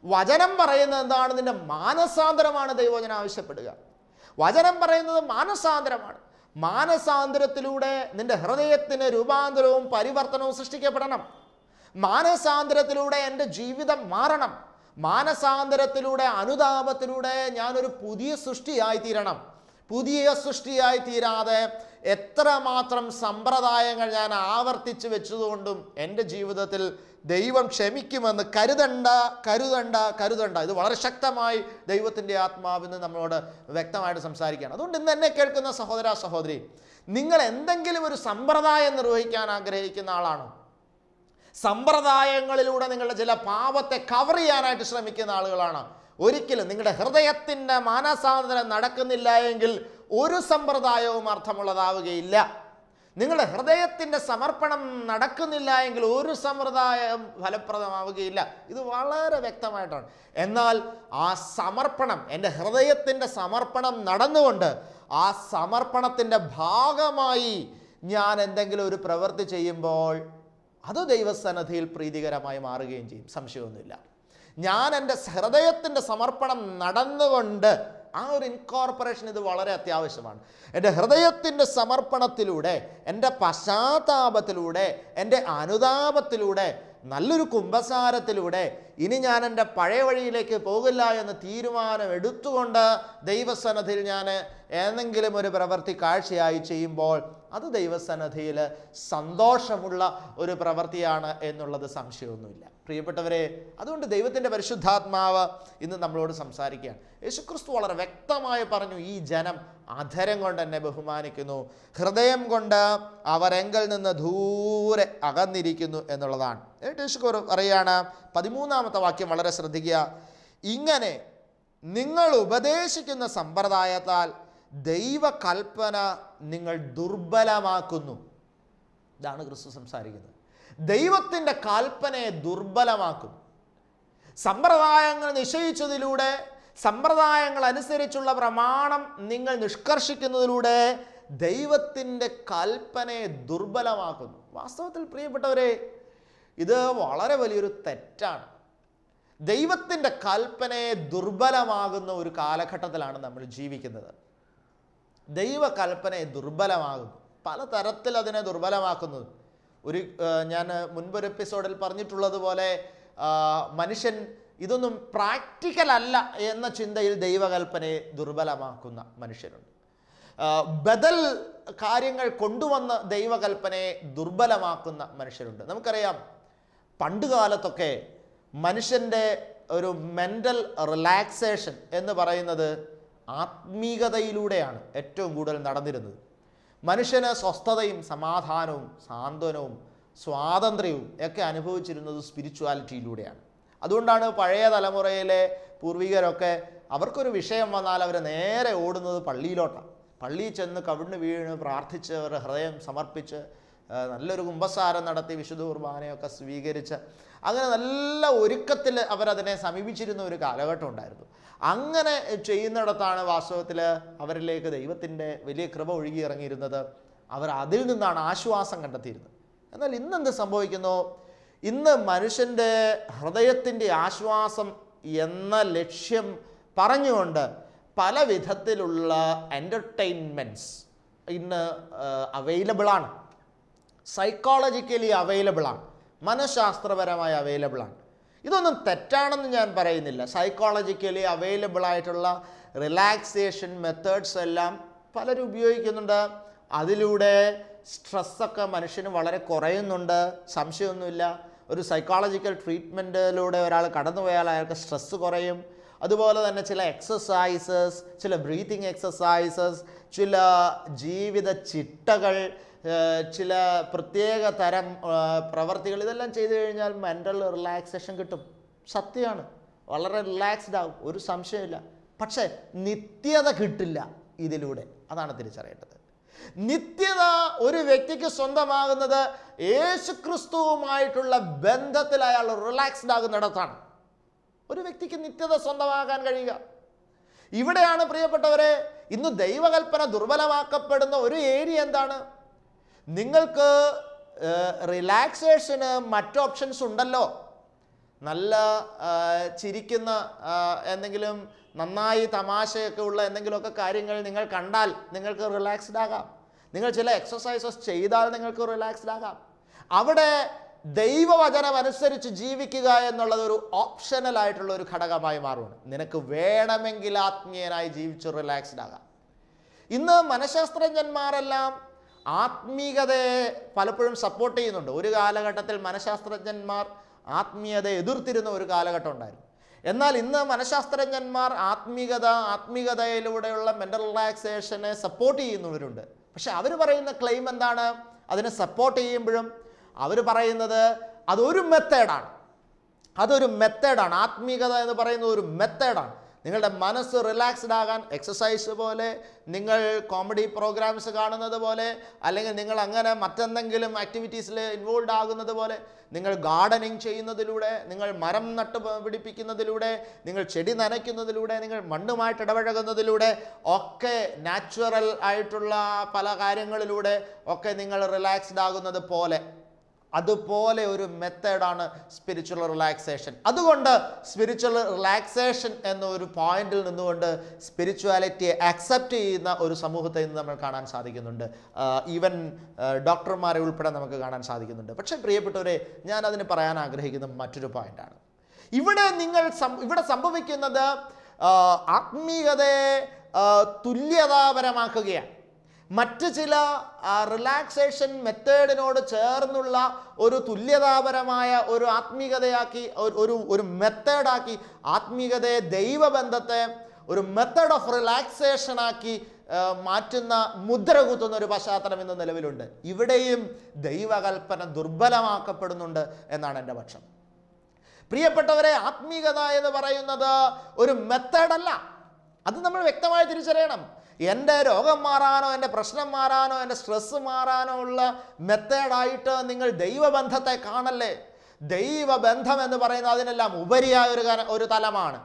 വചനം പറയുന്നത് എന്താണ്? നിന്റെ മാനസാന്തരമാണ് ദൈവവചനം ആവശ്യപ്പെടുക. വചനം പറയുന്നത് മാനസാന്തരമാണ്. മാനസാന്തരത്തിലൂടെ നിന്റെ ഹൃദയത്തിന് രൂപാന്തരവും പരിവർത്തനവും സൃഷ്ടിക്കപ്പെടണം. മാനസാന്തരത്തിലൂടെ എൻ്റെ ജീവിതം മാറണം. മാനസാന്തരത്തിലൂടെ അനുതാപത്തിലൂടെ ഞാനൊരു പുതിയ സൃഷ്ടിയായി തീരണം. പുതിയ സൃഷ്ടിയായി തീരാതെ എത്രമാത്രം സമ്പ്രദായങ്ങൾ ഞാൻ ആവർത്തിച്ച് വെച്ചതുകൊണ്ടും എൻ്റെ ജീവിതത്തിൽ ദൈവം ക്ഷമിക്കുമെന്ന് കരുതണ്ട. ഇത് വളരെ ശക്തമായി ദൈവത്തിൻ്റെ ആത്മാവിന് നമ്മളോട് വ്യക്തമായിട്ട് സംസാരിക്കുകയാണ്. അതുകൊണ്ട് ഇന്ന് എന്നെ കേൾക്കുന്ന സഹോദര സഹോദരി, നിങ്ങൾ എന്തെങ്കിലും ഒരു സമ്പ്രദായം നിർവഹിക്കാൻ ആഗ്രഹിക്കുന്ന ആളാണോ? സമ്പ്രദായങ്ങളിലൂടെ നിങ്ങളുടെ ചില പാപത്തെ കവർ ചെയ്യാനായിട്ട് ശ്രമിക്കുന്ന ആളുകളാണ്. ഒരിക്കലും നിങ്ങളുടെ ഹൃദയത്തിൻ്റെ മാനസാന്തരം നടക്കുന്നില്ല എങ്കിൽ ഒരു സമ്പ്രദായവും അർത്ഥമുള്ളതാവുകയില്ല. നിങ്ങളുടെ ഹൃദയത്തിൻ്റെ സമർപ്പണം നടക്കുന്നില്ല എങ്കിൽ ഒരു സമ്പ്രദായം ഫലപ്രദമാവുകയില്ല. ഇത് വളരെ വ്യക്തമായിട്ടാണ്. എന്നാൽ ആ സമർപ്പണം, എൻ്റെ ഹൃദയത്തിൻ്റെ സമർപ്പണം നടന്നുകൊണ്ട് ആ സമർപ്പണത്തിൻ്റെ ഭാഗമായി ഞാൻ എന്തെങ്കിലും ഒരു പ്രവൃത്തി ചെയ്യുമ്പോൾ അത് ദൈവസന്നിധിയിൽ പ്രീതികരമായി മാറുകയും ചെയ്യും. സംശയമൊന്നുമില്ല. ഞാൻ എൻ്റെ ഹൃദയത്തിൻ്റെ സമർപ്പണം നടന്നുകൊണ്ട് ആ ഒരു ഇൻകോർപ്പറേഷൻ ഇത് വളരെ അത്യാവശ്യമാണ്. എൻ്റെ ഹൃദയത്തിൻ്റെ സമർപ്പണത്തിലൂടെ, എൻ്റെ പശ്ചാത്താപത്തിലൂടെ, എൻ്റെ അനുതാപത്തിലൂടെ, നല്ലൊരു കുമ്പസാരത്തിലൂടെ ഇനി ഞാൻ എൻ്റെ പഴയ വഴിയിലേക്ക് പോകില്ല എന്ന് തീരുമാനം എടുത്തുകൊണ്ട് ദൈവസന്നിധിയിൽ ഞാൻ ഏതെങ്കിലും ഒരു പ്രവൃത്തി കാഴ്ചയായി ചെയ്യുമ്പോൾ അത് ദൈവസന്നിധിയിൽ സന്തോഷമുള്ള ഒരു പ്രവൃത്തിയാണ് എന്നുള്ളത് സംശയമൊന്നുമില്ല. പ്രിയപ്പെട്ടവരെ, അതുകൊണ്ട് ദൈവത്തിൻ്റെ പരിശുദ്ധാത്മാവ് ഇന്ന് നമ്മളോട് സംസാരിക്കുകയാണ്. യേശുക്രിസ്തു വളരെ വ്യക്തമായി പറഞ്ഞു, ഈ ജനം അധരം കൊണ്ട് എന്നെ ബഹുമാനിക്കുന്നു, ഹൃദയം കൊണ്ട് അവർ എങ്കിൽ നിന്ന് ദൂരെ അകന്നിരിക്കുന്നു എന്നുള്ളതാണ്. യേശു പറയാണ് 13-ാമത്തെ വാക്യം വളരെ ശ്രദ്ധിക്കുക. ഇങ്ങനെ നിങ്ങൾ ഉപദേശിക്കുന്ന സമ്പ്രദായത്താൽ ദൈവകൽപ്പന നിങ്ങൾ ദുർബലമാക്കുന്നു. ഇതാണ് ക്രിസ്തു സംസാരിക്കുന്നത്. ദൈവത്തിൻ്റെ കൽപ്പനയെ ദുർബലമാക്കും. സമ്പ്രദായങ്ങൾ നിശ്ചയിച്ചതിലൂടെ, സമ്പ്രദായങ്ങൾ അനുസരിച്ചുള്ള പ്രമാണം നിങ്ങൾ നിഷ്കർഷിക്കുന്നതിലൂടെ ദൈവത്തിൻ്റെ കൽപ്പനയെ ദുർബലമാക്കുന്നു. വാസ്തവത്തിൽ പ്രിയപ്പെട്ടവരെ, ഇത് വളരെ വലിയൊരു തെറ്റാണ്. ദൈവത്തിൻ്റെ കൽപ്പനയെ ദുർബലമാകുന്ന ഒരു കാലഘട്ടത്തിലാണ് നമ്മൾ ജീവിക്കുന്നത്. ദൈവകൽപ്പനയെ ദുർബലമാകുന്നു, പലതരത്തിൽ അതിനെ ദുർബലമാക്കുന്നത്. ഞാൻ മുൻപൊരു എപ്പിസോഡിൽ പറഞ്ഞിട്ടുള്ളതുപോലെ മനുഷ്യൻ ഇതൊന്നും പ്രാക്ടിക്കൽ അല്ല എന്ന ചിന്തയിൽ ദൈവകൽപ്പനയെ ദുർബലമാക്കുന്ന മനുഷ്യരുണ്ട്. ബദൽ കാര്യങ്ങൾ കൊണ്ടുവന്ന് ദൈവകൽപ്പനയെ ദുർബലമാക്കുന്ന മനുഷ്യരുണ്ട്. നമുക്കറിയാം, പണ്ടുകാലത്തൊക്കെ മനുഷ്യൻ്റെ ഒരു മെൻ്റൽ റിലാക്സേഷൻ എന്ന് പറയുന്നത് ആത്മീകതയിലൂടെയാണ് ഏറ്റവും കൂടുതൽ നടന്നിരുന്നത്. മനുഷ്യന് സ്വസ്ഥതയും സമാധാനവും സാന്ത്വനവും സ്വാതന്ത്ര്യവും ഒക്കെ അനുഭവിച്ചിരുന്നത് സ്പിരിച്വാലിറ്റിയിലൂടെയാണ്. അതുകൊണ്ടാണ് പഴയ തലമുറയിലെ പൂർവികരൊക്കെ അവർക്കൊരു വിഷയം വന്നാൽ അവർ നേരെ ഓടുന്നത് പള്ളിയിലോട്ടാണ്. പള്ളിയിൽ ചെന്ന് കവിണ്ണ് വീണ് പ്രാർത്ഥിച്ച് അവരുടെ ഹൃദയം സമർപ്പിച്ച് നല്ലൊരു കുമ്പസാരം നടത്തി വിശുദ്ധ കുർബാനയൊക്കെ സ്വീകരിച്ച് അങ്ങനെ നല്ല ഒരുക്കത്തിൽ അവരതിനെ സമീപിച്ചിരുന്ന ഒരു കാലഘട്ടം ഉണ്ടായിരുന്നു. അങ്ങനെ ചെയ്യുന്നിടത്താണ് വാസ്തവത്തിൽ അവരിലേക്ക് ദൈവത്തിൻ്റെ വലിയ കൃപ ഒഴുകി ഇറങ്ങിയിരുന്നത്. അവർ അതിൽ നിന്നാണ് ആശ്വാസം കണ്ടെത്തിയിരുന്നത്. എന്നാൽ ഇന്നെന്ത് സംഭവിക്കുന്നു? ഇന്ന് മനുഷ്യൻ്റെ ഹൃദയത്തിൻ്റെ ആശ്വാസം എന്ന ലക്ഷ്യം പറഞ്ഞുകൊണ്ട് പല വിധത്തിലുള്ള എൻ്റർടൈൻമെൻറ്റ്സ് ഇന്ന് അവൈലബിളാണ്. സൈക്കോളജിക്കലി അവൈലബിളാണ്, മനഃശാസ്ത്രപരമായി അവൈലബിളാണ്. ഇതൊന്നും തെറ്റാണെന്ന് ഞാൻ പറയുന്നില്ല. സൈക്കോളജിക്കലി അവൈലബിൾ ആയിട്ടുള്ള റിലാക്സേഷൻ മെത്തേഡ്സ് എല്ലാം പലരും ഉപയോഗിക്കുന്നുണ്ട്. അതിലൂടെ സ്ട്രെസ്സൊക്കെ മനുഷ്യന് വളരെ കുറയുന്നുണ്ട്, സംശയമൊന്നുമില്ല. ഒരു സൈക്കോളജിക്കൽ ട്രീറ്റ്മെൻറ്റിലൂടെ ഒരാൾ കടന്നുപോയാൽ അയാൾക്ക് സ്ട്രെസ്സ് കുറയും. അതുപോലെ തന്നെ ചില എക്സസൈസസ്, ചില ബ്രീത്തിങ് എക്സസൈസസ്, ചില ജീവിത ചിട്ടകൾ, ചില പ്രത്യേക തരം പ്രവർത്തികൾ, ഇതെല്ലാം ചെയ്തു കഴിഞ്ഞാൽ മെൻ്റൽ റിലാക്സേഷൻ കിട്ടും. സത്യമാണ്, വളരെ റിലാക്സ്ഡ് ആവും, ഒരു സംശയമില്ല. പക്ഷേ നിത്യത കിട്ടില്ല ഇതിലൂടെ. അതാണ് തിരിച്ചറിയേണ്ടത്. നിത്യത ഒരു വ്യക്തിക്ക് സ്വന്തമാകുന്നത് യേശുക്രിസ്തുവുമായിട്ടുള്ള ബന്ധത്തിൽ അയാൾ റിലാക്സ്ഡ് ആകുന്നിടത്താണ് ഒരു വ്യക്തിക്ക് നിത്യത സ്വന്തമാകാൻ കഴിയുക. ഇവിടെയാണ് പ്രിയപ്പെട്ടവരെ ഇന്ന് ദൈവകൽപ്പന ദുർബലമാക്കപ്പെടുന്ന ഒരു ഏരിയ. എന്താണ്? നിങ്ങൾക്ക് റിലാക്സേഷന് മറ്റ് ഓപ്ഷൻസ് ഉണ്ടല്ലോ. നല്ല ചിരിക്കുന്ന എന്തെങ്കിലും നന്നായി തമാശയൊക്കെ ഉള്ള എന്തെങ്കിലുമൊക്കെ കാര്യങ്ങൾ നിങ്ങൾ കണ്ടാൽ നിങ്ങൾക്ക് റിലാക്സ്ഡ് ആകാം. നിങ്ങൾ ചില എക്സസൈസസ് ചെയ്താൽ നിങ്ങൾക്ക് റിലാക്സ്ഡ് ആകാം. അവിടെ ദൈവവചനം അനുസരിച്ച് ജീവിക്കുക എന്നുള്ളത് ഒരു ഓപ്ഷണൽ ആയിട്ടുള്ള ഒരു ഘടകമായി മാറുകയാണ്. നിനക്ക് വേണമെങ്കിൽ ആത്മീയനായി ജീവിച്ച് റിലാക്സ്ഡ് ആകാം. ഇന്ന് മനഃശാസ്ത്രജ്ഞന്മാരെല്ലാം ആത്മീയതയെ പലപ്പോഴും സപ്പോർട്ട് ചെയ്യുന്നുണ്ട്. ഒരു കാലഘട്ടത്തിൽ മനഃശാസ്ത്രജ്ഞന്മാർ ആത്മീയതയെ എതിർത്തിരുന്ന ഒരു കാലഘട്ടം ഉണ്ടായിരുന്നു. എന്നാൽ ഇന്ന് മനഃശാസ്ത്രജ്ഞന്മാർ ആത്മീയതയിലൂടെയുള്ള മെൻ്റൽ റിലാക്സേഷനെ സപ്പോർട്ട് ചെയ്യുന്നവരുണ്ട്. പക്ഷെ അവർ പറയുന്ന ക്ലെയിം എന്താണ്? അതിനെ സപ്പോർട്ട് ചെയ്യുമ്പോഴും അവർ പറയുന്നത് അതൊരു മെത്തേഡാണ്. ആത്മീയത എന്ന് പറയുന്നത് ഒരു മെത്തേഡാണ്. നിങ്ങളുടെ മനസ്സ് റിലാക്സ്ഡ് ആകാൻ എക്സസൈസ് പോലെ, നിങ്ങൾ കോമഡി പ്രോഗ്രാംസ് കാണുന്നത് പോലെ, അല്ലെങ്കിൽ നിങ്ങൾ അങ്ങനെ മറ്റെന്തെങ്കിലും ആക്ടിവിറ്റീസിൽ ഇൻവോൾവ് ആകുന്നത് പോലെ, നിങ്ങൾ ഗാർഡനിങ് ചെയ്യുന്നതിലൂടെ, നിങ്ങൾ മരം നട്ട് പിടിപ്പിക്കുന്നതിലൂടെ, നിങ്ങൾ ചെടി നനയ്ക്കുന്നതിലൂടെ, നിങ്ങൾ മണ്ണുമായിട്ട് ഇടപഴകുന്നതിലൂടെ ഒക്കെ, നാച്ചുറൽ ആയിട്ടുള്ള പല കാര്യങ്ങളിലൂടെ ഒക്കെ നിങ്ങൾ റിലാക്സ്ഡ് ആകുന്നത് പോലെ, അതുപോലെ ഒരു മെത്തേഡാണ് സ്പിരിച്വൽ റിലാക്സേഷൻ. അതുകൊണ്ട് സ്പിരിച്വൽ റിലാക്സേഷൻ എന്ന ഒരു പോയിന്റിൽ നിന്നുകൊണ്ട് സ്പിരിച്വാലിറ്റിയെ അക്സെപ്റ്റ് ചെയ്യുന്ന ഒരു സമൂഹത്തെ ഇന്ന് നമ്മൾ കാണാൻ സാധിക്കുന്നുണ്ട്. ഈവൻ ഡോക്ടർമാരെ ഉൾപ്പെടെ നമുക്ക് കാണാൻ സാധിക്കുന്നുണ്ട്. പക്ഷേ പ്രിയപ്പെട്ടവരെ, ഞാൻ അതിന് പറയാൻ ആഗ്രഹിക്കുന്ന മറ്റൊരു പോയിന്റാണ്. ഇവിടെ സംഭവിക്കുന്നത് ആത്മീയതയെ തുല്യതാപരമാക്കുകയാണ്. മറ്റ് ചില റിലാക്സേഷൻ മെത്തേഡിനോട് ചേർന്നുള്ള ഒരു തുല്യതാപരമായ ഒരു ആത്മീയതയാക്കി, ഒരു മെത്തേഡാക്കി, ആത്മീയതയെ ദൈവബന്ധത്തെ ഒരു മെത്തേഡ് ഓഫ് റിലാക്സേഷനാക്കി മാറ്റുന്ന, മുദ്ര കുത്തുന്ന ഒരു പശ്ചാത്തലം ഇന്ന് നിലവിലുണ്ട്. ഇവിടെയും ദൈവകൽപ്പന ദുർബലമാക്കപ്പെടുന്നുണ്ട് എന്നാണ് എൻ്റെ പക്ഷം. പ്രിയപ്പെട്ടവരെ, ആത്മീകത എന്ന് പറയുന്നത് ഒരു മെത്തേഡല്ല. അത് നമ്മൾ വ്യക്തമായി തിരിച്ചറിയണം. എൻ്റെ രോഗം മാറാനോ, എൻ്റെ പ്രശ്നം മാറാനോ, എൻ്റെ സ്ട്രെസ് മാറാനോ ഉള്ള മെത്തേഡായിട്ട് നിങ്ങൾ ദൈവബന്ധത്തെ കാണല്ലേ. ദൈവബന്ധം എന്ന് പറയുന്നത് അതിനെല്ലാം ഉപരിയായ ഒരു തലമാണ്.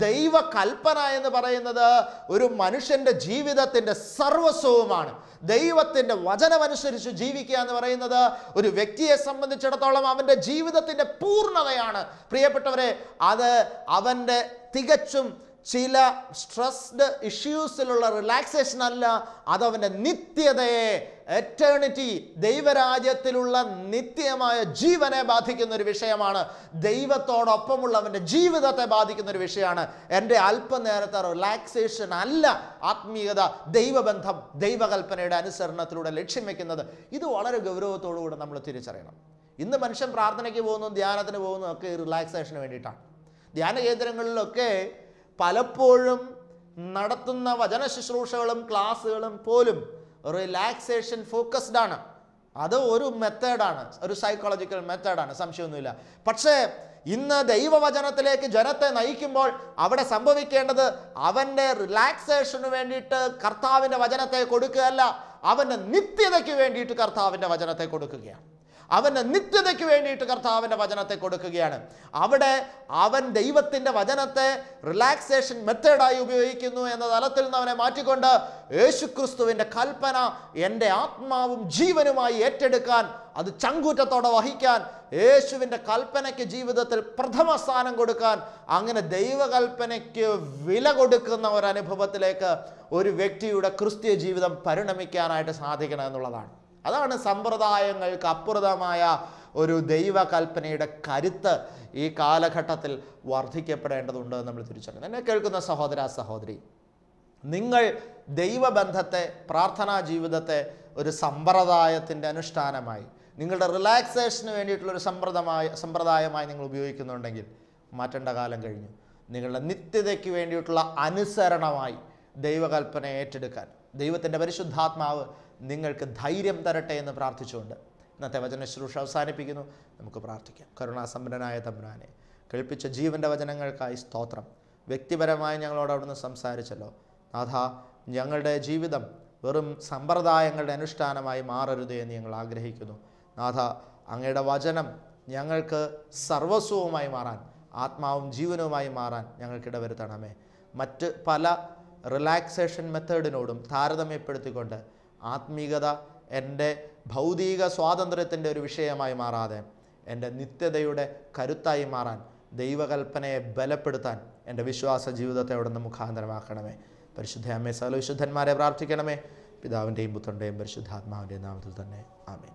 ദൈവകൽപ്പന എന്ന് പറയുന്നത് ഒരു മനുഷ്യൻ്റെ ജീവിതത്തിൻ്റെ സർവസ്വവുമാണ്. ദൈവത്തിൻ്റെ വചനമനുസരിച്ച് ജീവിക്കുക എന്ന് പറയുന്നത് ഒരു വ്യക്തിയെ സംബന്ധിച്ചിടത്തോളം അവൻ്റെ ജീവിതത്തിൻ്റെ പൂർണ്ണതയാണ്. പ്രിയപ്പെട്ടവരെ, അത് അവൻ്റെ തികച്ചും ചില സ്ട്രെസ്ഡ് ഇഷ്യൂസിലുള്ള റിലാക്സേഷൻ അല്ല, അതവൻ്റെ നിത്യതയെ, എറ്റേണിറ്റി, ദൈവരാജ്യത്തിലുള്ള നിത്യമായ ജീവനെ ബാധിക്കുന്ന ഒരു വിഷയമാണ്. ദൈവത്തോടൊപ്പമുള്ള അവൻ്റെ ജീവിതത്തെ ബാധിക്കുന്ന ഒരു വിഷയമാണ്. എൻ്റെ അല്പനേരത്തെ റിലാക്സേഷൻ അല്ല ആത്മീയത, ദൈവബന്ധം, ദൈവകൽപ്പനയുടെ അനുസരണത്തിലൂടെ ലക്ഷ്യം വെക്കുന്നത്. ഇത് വളരെ ഗൗരവത്തോടുകൂടെ നമ്മൾ തിരിച്ചറിയണം. ഇന്ന് മനുഷ്യൻ പ്രാർത്ഥനയ്ക്ക് പോകുന്നു, ധ്യാനത്തിന് പോകുന്നു ഒക്കെ റിലാക്സേഷന് വേണ്ടിയിട്ടാണ്. ധ്യാന കേന്ദ്രങ്ങളിലൊക്കെ പലപ്പോഴും നടത്തുന്ന വചന ശുശ്രൂഷകളും ക്ലാസ്സുകളും പോലും റിലാക്സേഷൻ ഫോക്കസ്ഡ് ആണ്. അത് ഒരു മെത്തേഡാണ്, ഒരു സൈക്കോളജിക്കൽ മെത്തേഡാണ്, സംശയമൊന്നുമില്ല. പക്ഷേ ഇന്ന് ദൈവവചനത്തിലേക്ക് ജനത്തെ നയിക്കുമ്പോൾ അവിടെ സംഭവിക്കേണ്ടത് അവൻ്റെ റിലാക്സേഷന് വേണ്ടിയിട്ട് കർത്താവിൻ്റെ വചനത്തെ കൊടുക്കുകയല്ല, അവൻ്റെ നിത്യതയ്ക്ക് വേണ്ടിയിട്ട് കർത്താവിൻ്റെ വചനത്തെ കൊടുക്കുകയാണ്. അവൻ്റെ നിത്യതയ്ക്ക് വേണ്ടിയിട്ട് കർത്താവിൻ്റെ വചനത്തെ കൊടുക്കുകയാണ്. അവിടെ അവൻ ദൈവത്തിൻ്റെ വചനത്തെ റിലാക്സേഷൻ മെത്തേഡായി ഉപയോഗിക്കുന്നു എന്ന തലത്തിൽ നിന്ന് അവനെ മാറ്റിക്കൊണ്ട് യേശുക്രിസ്തുവിൻ്റെ കൽപ്പന എൻ്റെ ആത്മാവും ജീവനുമായി ഏറ്റെടുക്കാൻ, അത് ചങ്കൂറ്റത്തോടെ വഹിക്കാൻ, യേശുവിൻ്റെ കൽപ്പനയ്ക്ക് ജീവിതത്തിൽ പ്രഥമ സ്ഥാനം കൊടുക്കാൻ, അങ്ങനെ ദൈവകൽപ്പനയ്ക്ക് വില കൊടുക്കുന്ന ഒരനുഭവത്തിലേക്ക് ഒരു വ്യക്തിയുടെ ക്രിസ്തീയ ജീവിതം പരിണമിക്കാനായിട്ട് സാധിക്കണം എന്നുള്ളതാണ്. അതാണ് സമ്പ്രദായങ്ങൾക്ക് അപ്പുറതമായ ഒരു ദൈവകൽപ്പനയുടെ കരുത്ത് ഈ കാലഘട്ടത്തിൽ വർദ്ധിക്കപ്പെടേണ്ടതുണ്ട് നമ്മൾ തിരിച്ചറിയണം. എന്നെ കേൾക്കുന്ന സഹോദര സഹോദരി, നിങ്ങൾ ദൈവബന്ധത്തെ, പ്രാർത്ഥനാ ജീവിതത്തെ ഒരു സമ്പ്രദായത്തിൻ്റെ അനുഷ്ഠാനമായി, നിങ്ങളുടെ റിലാക്സേഷന് വേണ്ടിയിട്ടുള്ളൊരു സമ്പ്രദായമായി നിങ്ങൾ ഉപയോഗിക്കുന്നുണ്ടെങ്കിൽ മാറ്റേണ്ട കാലം കഴിഞ്ഞു. നിങ്ങളുടെ നിത്യതയ്ക്ക് വേണ്ടിയിട്ടുള്ള അനുസരണമായി ദൈവകൽപ്പന ഏറ്റെടുക്കാൻ ദൈവത്തിൻ്റെ പരിശുദ്ധാത്മാവ് നിങ്ങൾക്ക് ധൈര്യം തരട്ടെ എന്ന് പ്രാർത്ഥിച്ചുകൊണ്ട് ഇന്നത്തെ വചന ശുശ്രൂഷ അവസാനിപ്പിക്കുന്നു. നമുക്ക് പ്രാർത്ഥിക്കാം. കരുണാസമ്പന്നനായ തമ്പുരാനെ, കേൾപ്പിച്ച ജീവൻ്റെ വചനങ്ങൾക്കായി സ്തോത്രം. വ്യക്തിപരമായി ഞങ്ങളോട് അവിടുന്ന് സംസാരിച്ചല്ലോ നാഥ. ഞങ്ങളുടെ ജീവിതം വെറും സമ്പ്രദായങ്ങളുടെ അനുഷ്ഠാനമായി മാറരുതേ എന്ന് ഞങ്ങൾ ആഗ്രഹിക്കുന്നു നാഥ. അങ്ങയുടെ വചനം ഞങ്ങൾക്ക് സർവസ്വവുമായി മാറാൻ, ആത്മാവും ജീവനുമായി മാറാൻ ഞങ്ങൾക്കിട വരുത്തണമേ. മറ്റ് പല റിലാക്സേഷൻ മെത്തേഡിനോടും താരതമ്യപ്പെടുത്തിക്കൊണ്ട് ആത്മീകത എൻ്റെ ഭൗതിക സ്വാതന്ത്ര്യത്തിൻ്റെ ഒരു വിഷയമായി മാറാതെ എൻ്റെ നിത്യതയുടെ കരുത്തായി മാറാൻ, ദൈവകൽപ്പനയെ ബലപ്പെടുത്താൻ എൻ്റെ വിശ്വാസ ജീവിതത്തെ അവിടെ നിന്ന് മുഖാന്തരമാക്കണമേ. പരിശുദ്ധ അമ്മേ, സകല വിശുദ്ധന്മാരെ പ്രാർത്ഥിക്കണമേ. പിതാവിൻ്റെയും പുത്രൻ്റെയും പരിശുദ്ധാത്മാവിൻ്റെയും നാമത്തിൽ തന്നെ. ആമേൻ.